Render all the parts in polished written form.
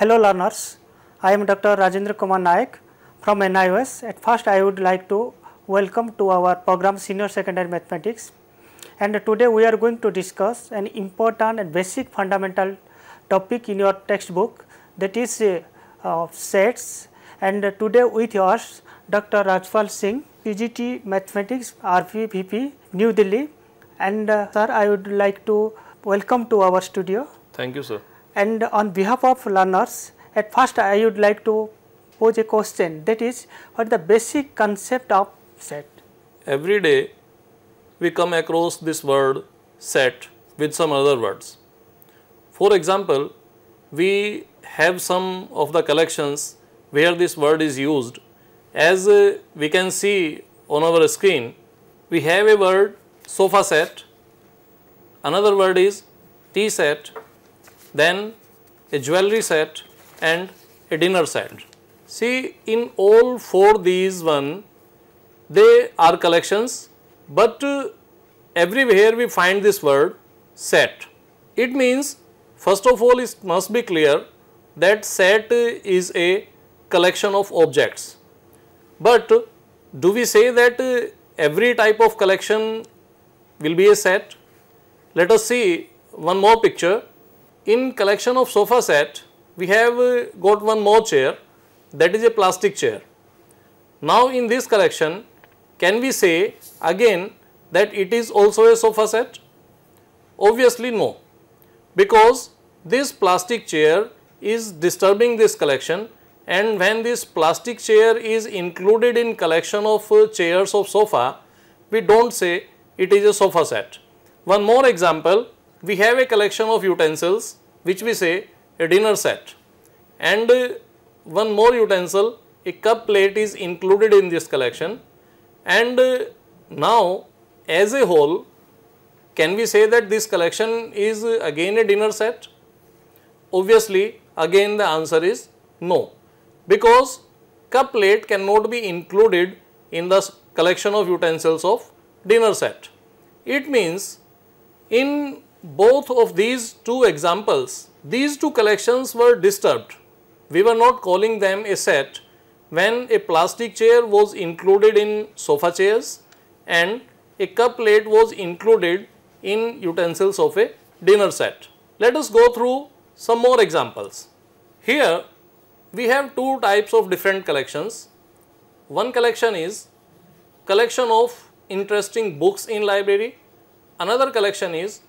Hello learners, I am Dr. Rajendra Kumar Nayak from NIOS. At first I would like to welcome to our program Senior Secondary Mathematics, and today we are going to discuss an important and basic fundamental topic in your textbook, that is sets. And today with us Dr. Rajpal Singh, PGT Mathematics, RPVP, New Delhi, and sir, I would like to welcome to our studio. Thank you, sir. And on behalf of learners, at first I would like to pose a question, that is, what is the basic concept of set? Every day we come across this word set with some other words. For example, we have some of the collections where this word is used. As we can see on our screen, we have a word sofa set, another word is tea set, then a jewelry set and a dinner set. See, in all four these they are collections, but everywhere we find this word set. It means, first of all, it must be clear that set is a collection of objects. But do we say that every type of collection will be a set? Let us see one more picture. In collection of sofa set, we have got one more chair, that is a plastic chair. Now in this collection, can we say again that it is also a sofa set? Obviously no, because this plastic chair is disturbing this collection, and when this plastic chair is included in collection of chairs of sofa, we do not say it is a sofa set. One more example, we have a collection of utensils which we say a dinner set, and one more utensil, a cup plate, is included in this collection, and now as a whole, can we say that this collection is again a dinner set? Obviously again the answer is no, because cup plate cannot be included in the collection of utensils of dinner set. It means in both of these two examples, these two collections were disturbed. We were not calling them a set when a plastic chair was included in sofa chairs and a cup plate was included in utensils of a dinner set. Let us go through some more examples. Here we have two types of different collections. One collection is collection of interesting books in library. Another collection is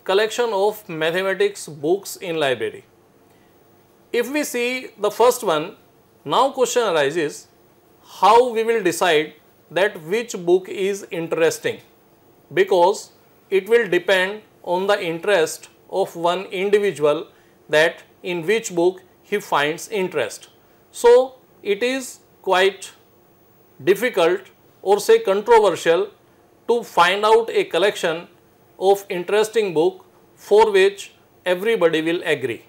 collection of mathematics books in library. If we see the first one, now question arises, how we will decide that which book is interesting, because it will depend on the interest of one individual, that in which book he finds interest. So it is quite difficult or say controversial to find out a collection of interesting book for which everybody will agree.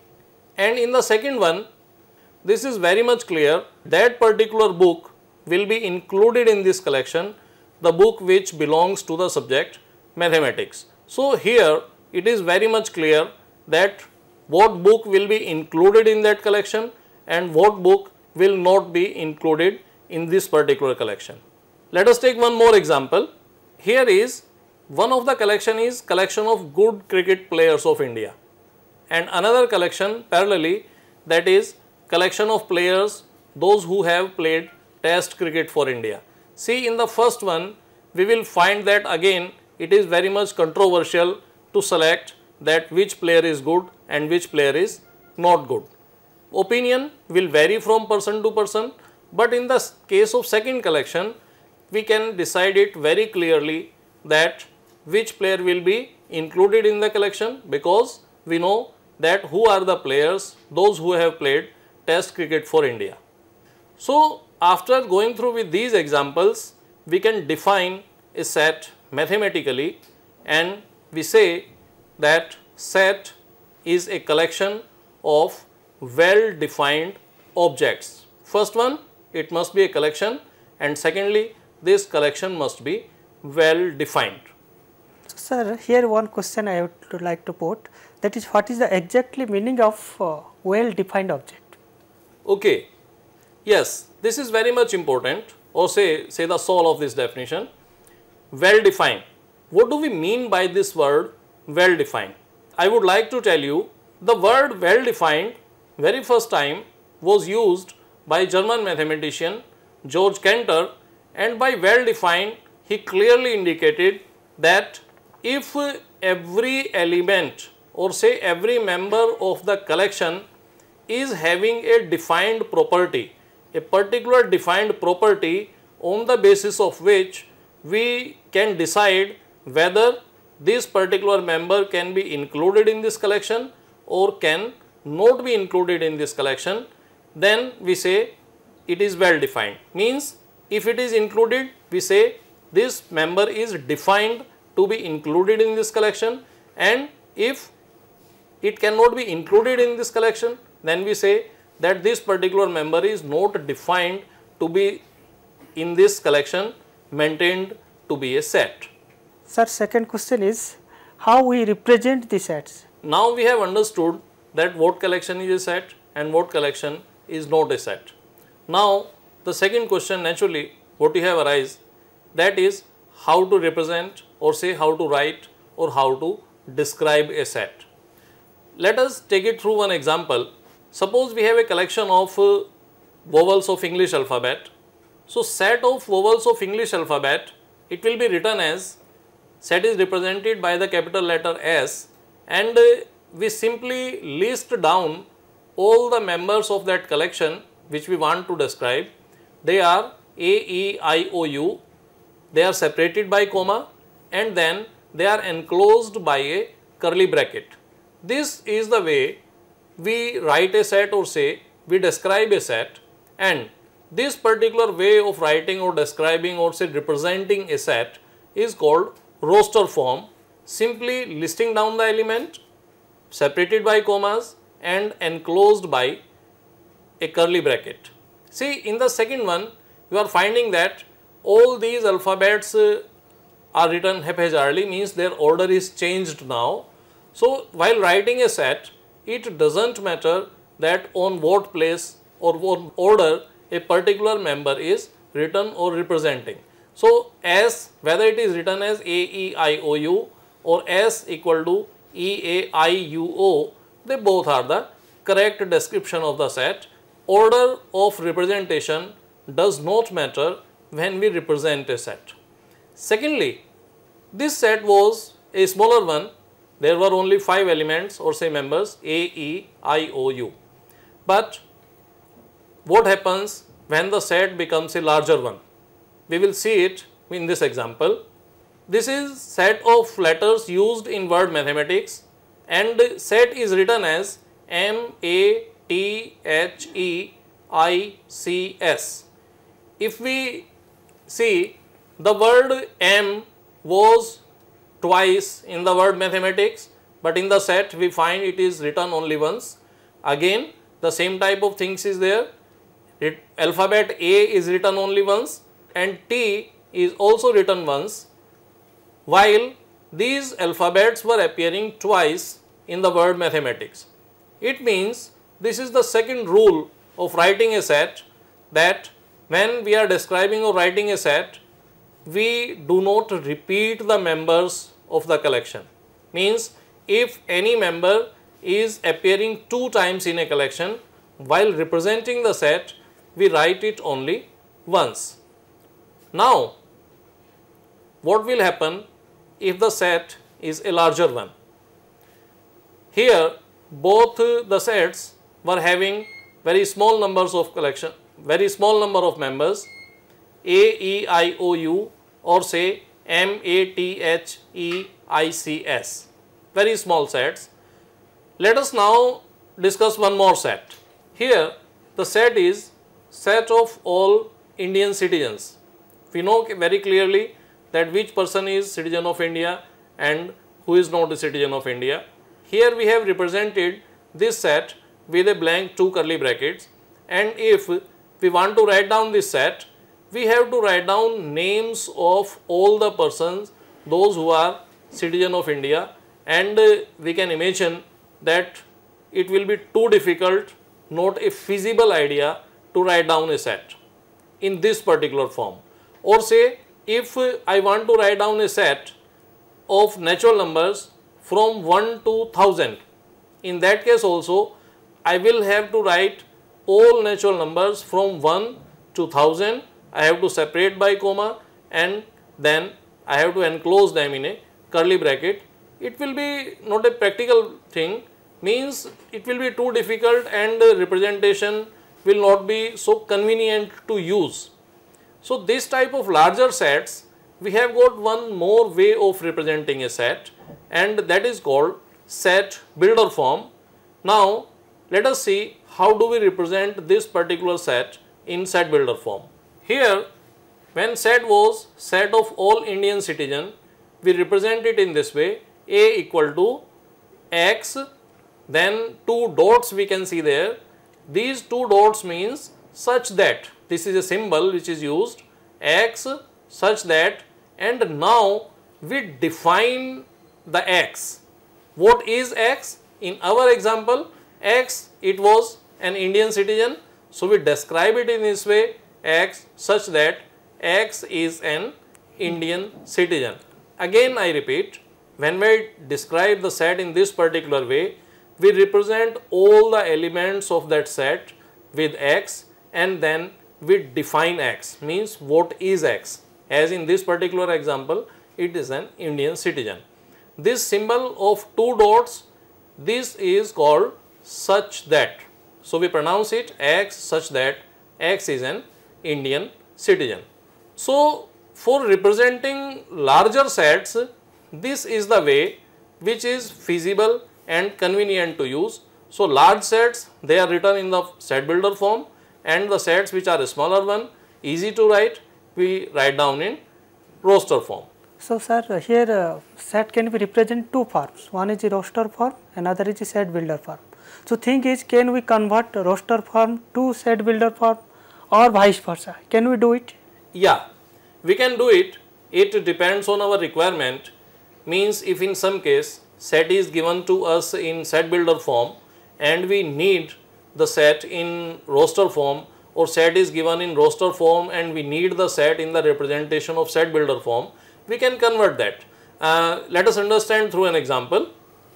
And in the second one, this is very much clear, that particular book will be included in this collection, the book which belongs to the subject mathematics. So here it is very much clear that what book will be included in that collection and what book will not be included in this particular collection. Let us take one more example. Here is one of the collection is collection of good cricket players of India, and another collection parallelly, that is collection of players those who have played test cricket for India. See, in the first one we will find that again it is very much controversial to select that which player is good and which player is not good. Opinion will vary from person to person, but in the case of second collection we can decide it very clearly that which player will be included in the collection, because we know that who are the players, those who have played test cricket for India. So after going through with these examples, we can define a set mathematically, and we say that set is a collection of well defined objects. First one, it must be a collection, and secondly, this collection must be well defined. Sir, here one question I would like to put, that is, what is the exactly meaning of well defined object? Okay, yes, this is very much important, or say the soul of this definition. Well defined. What do we mean by this word well defined? I would like to tell you the word well defined very first time was used by German mathematician George Cantor, and by well defined he clearly indicated that if every element or say every member of the collection is having a defined property, a particular defined property on the basis of which we can decide whether this particular member can be included in this collection or can not be included in this collection, then we say it is well defined. Means if it is included, we say this member is defined to be included in this collection, and if it cannot be included in this collection, then we say that this particular member is not defined to be in this collection, maintained to be a set. Sir, second question is how we represent the sets. Now we have understood that what collection is a set and what collection is not a set. Now the second question naturally what you have arise, that is how to represent or say how to write or how to describe a set. Let us take it through one example. Suppose we have a collection of vowels of English alphabet. So set of vowels of English alphabet, it will be written as, set is represented by the capital letter S, and we simply list down all the members of that collection which we want to describe. They are A, E, I, O, U. They are separated by comma and then they are enclosed by a curly bracket. This is the way we write a set or say we describe a set, and this particular way of writing or describing or say representing a set is called roster form, simply listing down the element separated by commas and enclosed by a curly bracket. See, in the second one you are finding that all these alphabets are written haphazardly, means their order is changed now. So while writing a set, it doesn't matter that on what place or what order a particular member is written or representing. So as whether it is written as A, E, I, O, U or S equal to E, A, I, U, O, they both are the correct description of the set. Order of representation does not matter when we represent a set. Secondly, this set was a smaller one. There were only 5 elements or say members A, E, I, O, U. But what happens when the set becomes a larger one? We will see it in this example. This is set of letters used in word mathematics, and set is written as M, A, T, H, E, I, C, S. If we see, the word M was twice in the word mathematics, but in the set we find it is written only once. Again the same type of things is there. Alphabet A is written only once and T is also written once, while these alphabets were appearing twice in the word mathematics. It means this is the second rule of writing a set, that when we are describing or writing a set, we do not repeat the members of the collection. Means if any member is appearing 2 times in a collection, while representing the set, we write it only once. Now, what will happen if the set is a larger one? Here, both the sets were having very small numbers of collection, very small number of members, A, E, I, O, U or say M, A, T, H, E, I, C, S, very small sets. Let us now discuss one more set. Here the set is set of all Indian citizens. We know very clearly that which person is citizen of India and who is not a citizen of India. Here we have represented this set with a blank 2 curly brackets, and if we want to write down this set, we have to write down names of all the persons, those who are citizen of India, and we can imagine that it will be too difficult not a feasible idea to write down a set in this particular form. Or say if I want to write down a set of natural numbers from 1 to 1000, in that case also I will have to write all natural numbers from 1 to 1000. I have to separate by comma and then I have to enclose them in a curly bracket. It will be not a practical thing, means it will be too difficult and the representation will not be so convenient to use. So this type of larger sets, we have got one more way of representing a set, and that is called set builder form. Now let us see how do we represent this particular set in set builder form. Here, when set was set of all Indian citizen, we represent it in this way: A equal to X, then two dots we can see there. These two dots means such that, this is a symbol which is used, X such that, and now we define the X. What is X? In our example, X, it was an Indian citizen, so we describe it in this way: X such that X is an Indian citizen. Again I repeat, when we describe the set in this particular way, we represent all the elements of that set with X and then we define X, means what is X. As in this particular example, it is an Indian citizen. This symbol of two dots, this is called such that. So we pronounce it X such that X is an Indian citizen. So for representing larger sets, this is the way which is feasible and convenient to use. So large sets, they are written in the set builder form, and the sets which are a smaller one, easy to write, we write down in roster form. So sir, here set can be represent two forms, one is a roster form, another is a set builder form. So thing is, can we convert roster form to set builder form or vice versa? Can we do it? Yeah, we can do it. It depends on our requirement. Means if in some case set is given to us in set builder form and we need the set in roster form, or set is given in roster form and we need the set in the representation of set builder form, we can convert that. Let us understand through an example.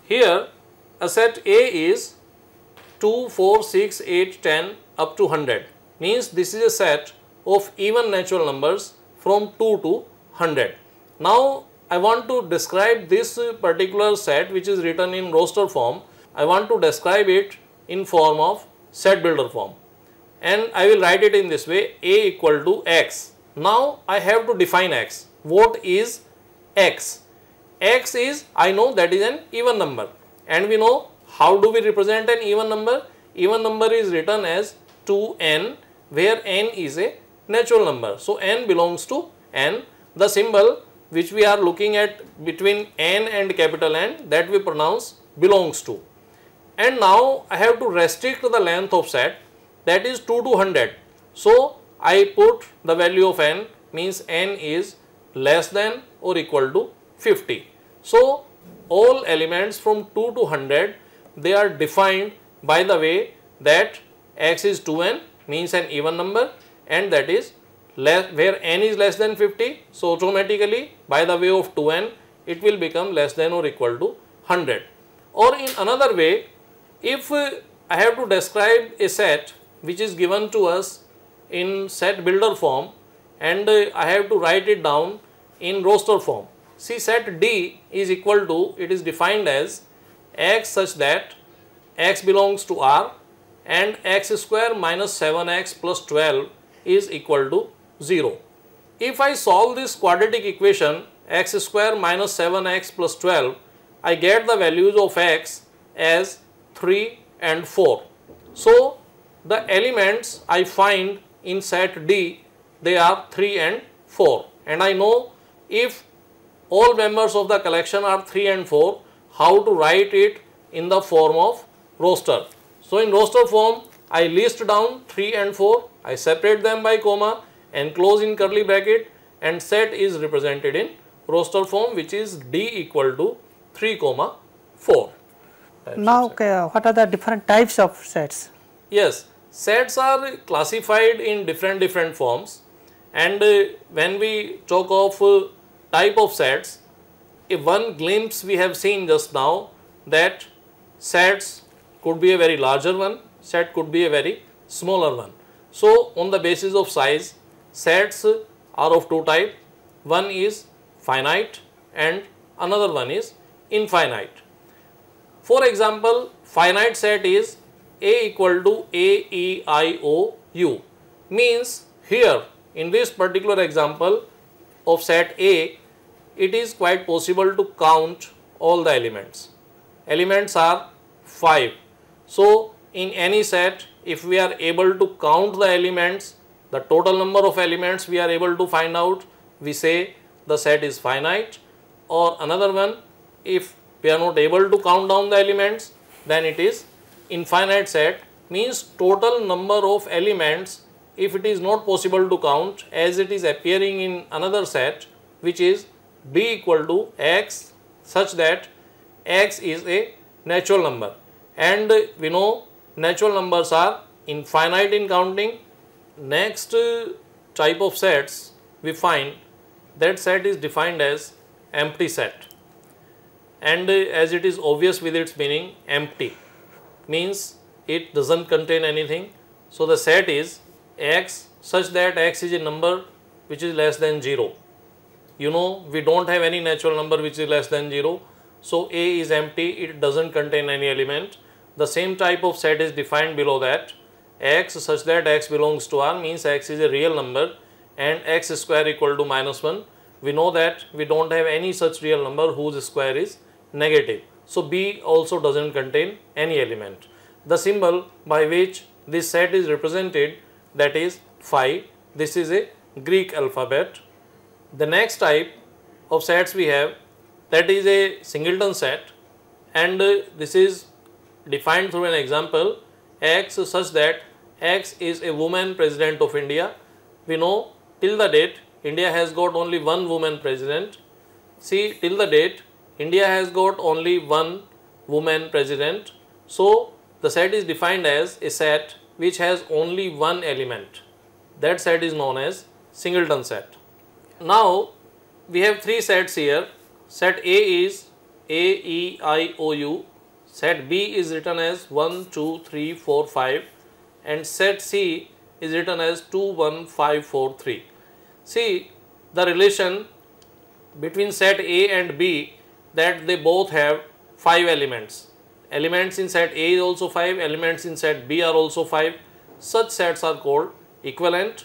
Here a set A is 2, 4, 6, 8, 10 up to 100, means this is a set of even natural numbers from 2 to 100. Now I want to describe this particular set which is written in roster form. I want to describe it in form of set builder form, and I will write it in this way: A equal to X. Now I have to define X. What is X? X is, I know that is an even number, and we know how do we represent an even number. Even number is written as 2n, where n is a natural number. So n belongs to n. The symbol which we are looking at between n and capital N, that we pronounce belongs to. And now I have to restrict the length of set, that is 2 to 100. So I put the value of n, means n is less than or equal to 50. So all elements from 2 to 100, they are defined by the way that X is 2n, means an even number, and that is less, where n is less than 50. So automatically by the way of 2n, it will become less than or equal to 100. Or in another way, if I have to describe a set which is given to us in set builder form and I have to write it down in roster form. See, set D is equal to, it is defined as X such that X belongs to R and X square minus 7X plus 12 is equal to 0. If I solve this quadratic equation X square minus 7X plus 12, I get the values of X as 3 and 4. So the elements I find in set D, they are 3 and 4, and I know if all members of the collection are 3 and 4, how to write it in the form of roster. So in roster form, I list down 3 and 4, I separate them by comma, enclose in curly bracket, and set is represented in roster form, which is D equal to 3, 4. Now what are the different types of sets? Yes, sets are classified in different forms, and when we talk of type of sets, one glimpse we have seen just now that sets could be a very larger one, set could be a very smaller one. So, on the basis of size, sets are of two types. One is finite and another one is infinite. For example, finite set is A equal to A, E, I, O, U. Means here in this particular example of set A, it is quite possible to count all the elements. Elements are 5. So, in any set, if we are able to count the elements, the total number of elements we are able to find out, we say the set is finite. Or another one, if we are not able to count down the elements, then it is infinite set, means total number of elements, if it is not possible to count, as it is appearing in another set which is B equal to X, such that X is a natural number, and we know natural numbers are infinite in counting. Next type of sets we find that set is defined as empty set, and as it is obvious with its meaning, empty means it doesn't contain anything. So, the set is X such that X is a number which is less than 0. You know, we don't have any natural number which is less than 0. So, A is empty, it doesn't contain any element. The same type of set is defined below that. X such that X belongs to R means X is a real number, and X square equal to minus 1. We know that we don't have any such real number whose square is negative. So, B also doesn't contain any element. The symbol by which this set is represented, that is phi. This is a Greek alphabet. The next type of sets we have, that is a singleton set, and this is defined through an example X such that X is a woman president of India. We know till the date India has got only one woman president. See, till the date India has got only one woman president. So, the set is defined as a set which has only one element. That set is known as singleton set. Now, we have three sets here. Set A is A, E, I, O, U. Set B is written as 1, 2, 3, 4, 5, and set C is written as 2, 1, 5, 4, 3. See the relation between set A and B, that they both have 5 elements. Elements in set A is also 5, elements in set B are also 5. Such sets are called equivalent.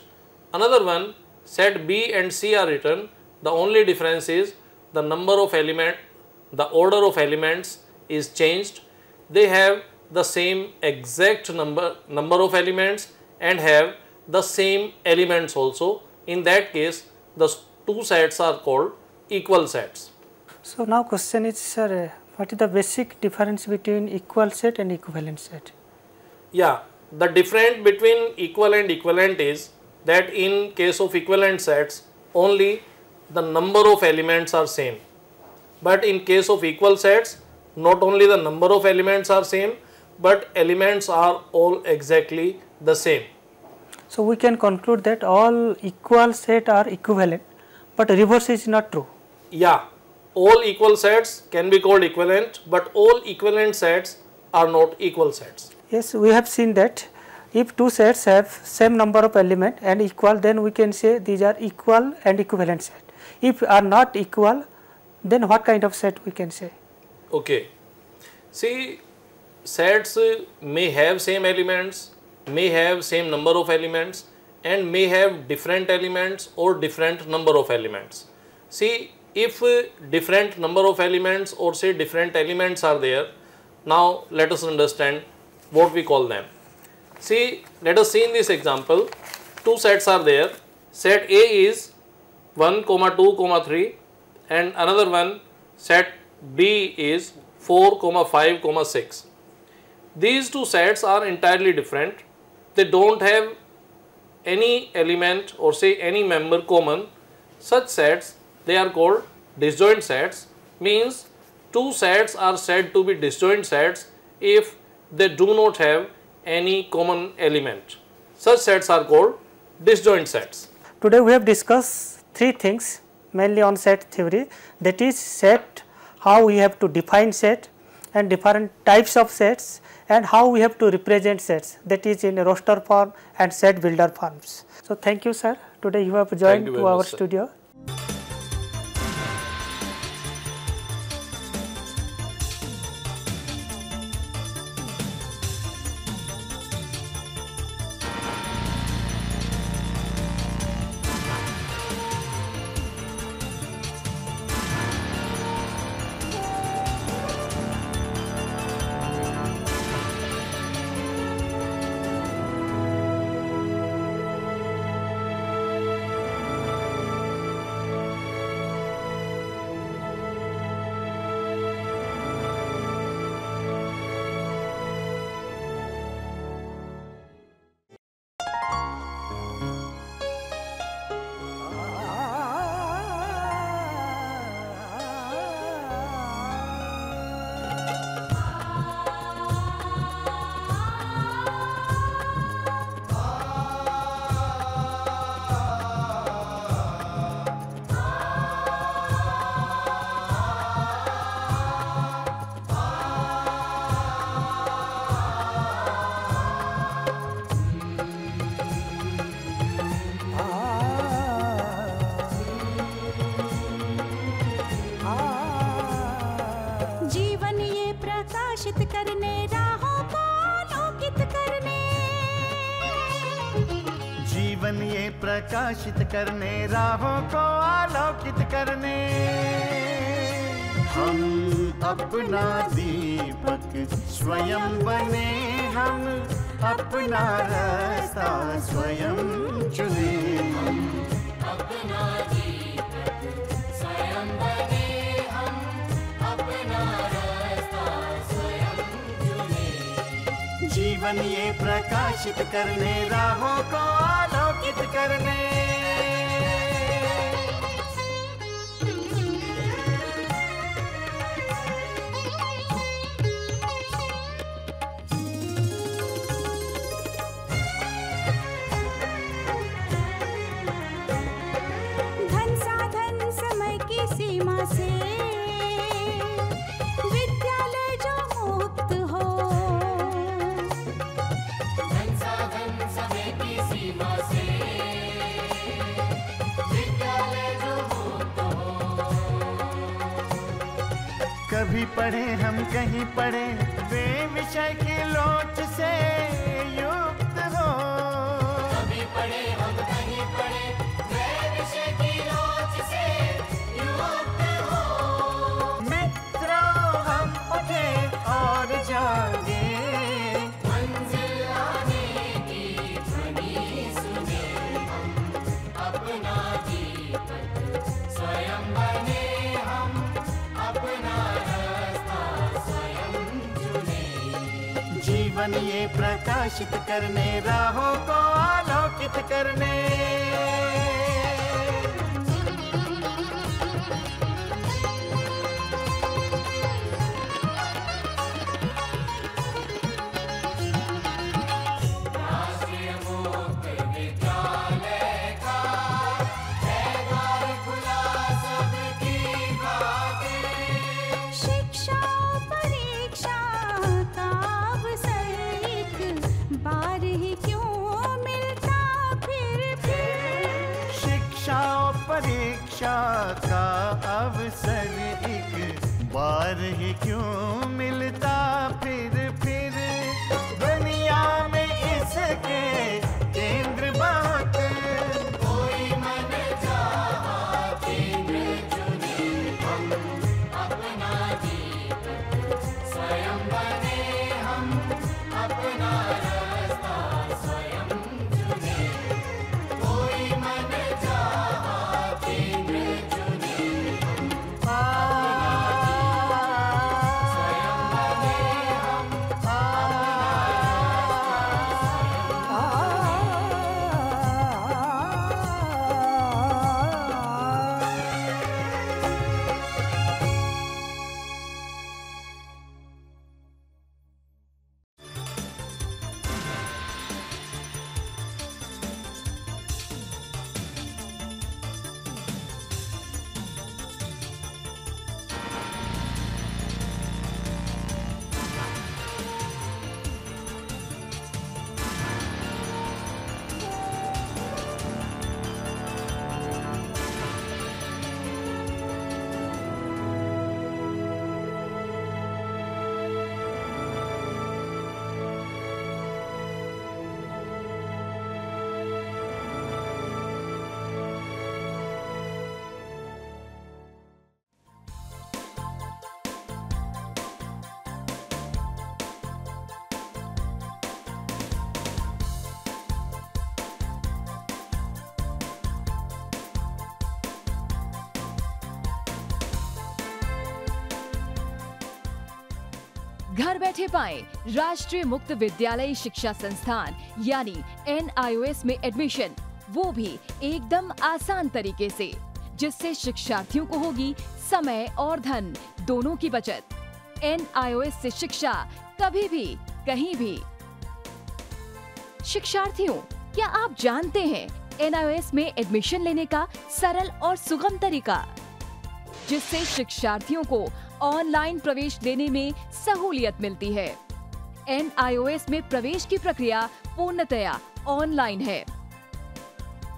Another one, set B and C are written, the only difference is the number of the order of elements is changed. They have the same exact number of elements and have the same elements also. In that case, the two sets are called equal sets. So, now question is, sir, what is the basic difference between equal set and equivalent set? Yeah, the difference between equal and equivalent is that in case of equivalent sets, only the number of elements are same. But in case of equal sets, not only the number of elements are same, but elements are all exactly the same. So, we can conclude that all equal set are equivalent, but reverse is not true. Yeah, all equal sets can be called equivalent, but all equivalent sets are not equal sets. Yes, we have seen that if two sets have same number of element and equal, then we can say these are equal and equivalent set. If are not equal, then what kind of set we can say? Okay, see, sets may have same elements, may have same number of elements, and may have different elements or different number of elements. See, if different number of elements or say different elements are there, now let us understand what we call them. See, let us see in this example, two sets are there. Set A is 1, 2, 3, and another one, set B is 4, 5, 6. These two sets are entirely different. They don't have any element or say any member common. Such sets, they are called disjoint sets. Means two sets are said to be disjoint sets if they do not have any common element. Such sets are called disjoint sets. Today we have discussed three things mainly on set theory, that is set, how we have to define set and different types of sets, and how we have to represent sets, that is in a roster form and set builder forms. So thank you sir, today you have joined to our studio. जीवन ये प्रकाशित करने, राहों को आलोकित करने, हम अपना दीपक स्वयं बने, हम अपना रास्ता स्वयं चुने। अपना दीपक स्वयं बने, हम अपना रास्ता स्वयं चुने। जीवन ये प्रकाशित करने, राहों को आलोकित करने। धन साधन समय की सीमा से विद्यालय जो मुक्त हो, धन साधन समय की सीमा से विद्यालय जो मुक्त हो। कभी पढ़े हम कहीं पढ़े, वे विषय की लोच से युक्त हो। कभी पढ़े हम कहीं पढ़े, वे विषय की लोच से युक्त हो। मित्रों हम उठे और जागे, मंजिल आने की ध्वनि सुने, हम अपना दीपक स्वयं बने, हम अपना रास्ता स्वयं चुने। जीवन ये प्रकाशित करने, राहों को आलोकित करने। राष्ट्रीय मुक्त विद्यालय का है द्वार खुला सबकी खातिर। शिक्षा परीक्षा का अवसर एक बार ही क्यों मिलता फिर। शिक्षा और परीक्षा का अवसर एक बार ही क्यों मिलता फिर। दुनिया में इसके केंद्र बात, कोई मन चाहा केंद्र चुने, हम अपना दीपक स्वयं बने, हम अपना रास्ता स्वयं चुने। कोई मन चाहा केंद्र चुने, हम अपना दीपक स्वयं बने, घर बैठे पाएं राष्ट्रीय मुक्त विद्यालय शिक्षा संस्थान यानी NIOS में एडमिशन, वो भी एकदम आसान तरीके से, जिससे शिक्षार्थियों को होगी समय और धन दोनों की बचत। NIOS से शिक्षा कभी भी कहीं भी। शिक्षार्थियों, क्या आप जानते हैं NIOS में एडमिशन लेने का सरल और सुगम तरीका, जिससे शिक्षार्थियों को ऑनलाइन प्रवेश लेने में सहूलियत मिलती है। NIOS में प्रवेश की प्रक्रिया पूर्णतया ऑनलाइन है।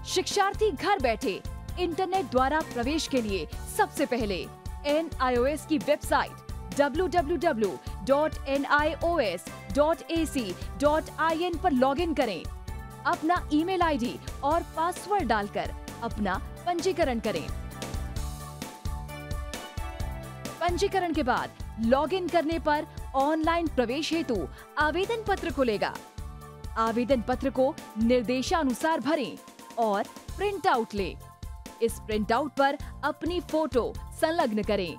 शिक्षार्थी घर बैठे इंटरनेट द्वारा प्रवेश के लिए सबसे पहले NIOS की वेबसाइट www.nios.ac.in पर लॉगिन करें। अपना ईमेल आईडी और पासवर्ड डालकर अपना पंजीकरण करें। पंजीकरण के बाद लॉगिन करने पर ऑनलाइन प्रवेश हेतु आवेदन पत्र खुलेगा। आवेदन पत्र को निर्देशानुसार भरें और प्रिंट आउट लें। इस प्रिंट आउट पर अपनी फोटो संलग्न करें।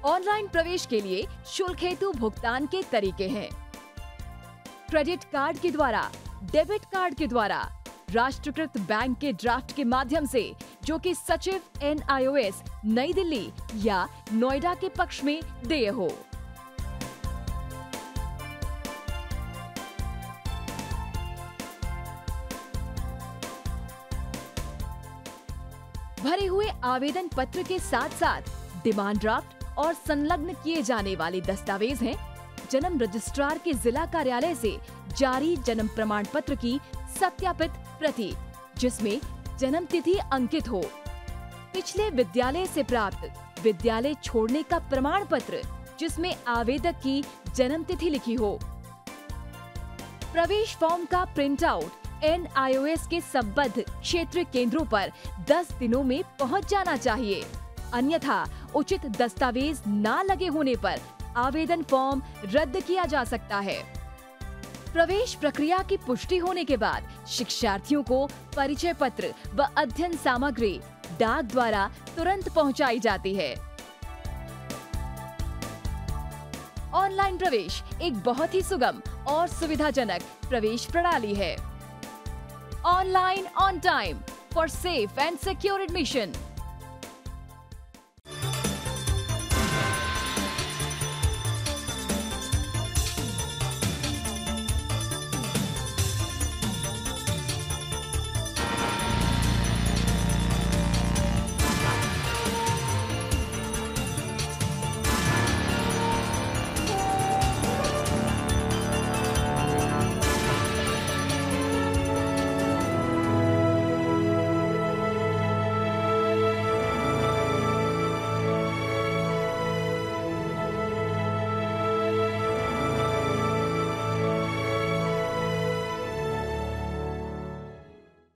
ऑनलाइन प्रवेश के लिए शुल्क हेतु भुगतान के तरीके हैं: क्रेडिट कार्ड के द्वारा, डेबिट कार्ड के द्वारा, राष्ट्रीयकृत बैंक के ड्राफ्ट के माध्यम से, जो कि सचिव NIOS नई दिल्ली या नोएडा के पक्ष में देय हो। भरे हुए आवेदन पत्र के साथ साथ डिमांड ड्राफ्ट और संलग्न किए जाने वाले दस्तावेज हैं जन्म रजिस्ट्रार के जिला कार्यालय से जारी जन्म प्रमाण पत्र की सत्यापित प्रति, जिसमें जन्म तिथि अंकित हो, पिछले विद्यालय से प्राप्त विद्यालय छोड़ने का प्रमाण पत्र जिसमें आवेदक की जन्म तिथि लिखी हो। प्रवेश फॉर्म का प्रिंट आउट NIOS के संबद्ध क्षेत्रीय केंद्रों पर 10 दिनों में पहुंच जाना चाहिए, अन्यथा उचित दस्तावेज न लगे होने पर आवेदन फॉर्म रद्द किया जा सकता है। प्रवेश प्रक्रिया की पुष्टि होने के बाद शिक्षार्थियों को परिचय पत्र व अध्ययन सामग्री डाक द्वारा तुरंत पहुंचाई जाती है। ऑनलाइन प्रवेश एक बहुत ही सुगम और सुविधाजनक प्रवेश प्रणाली है। Online on time for safe and secure admission.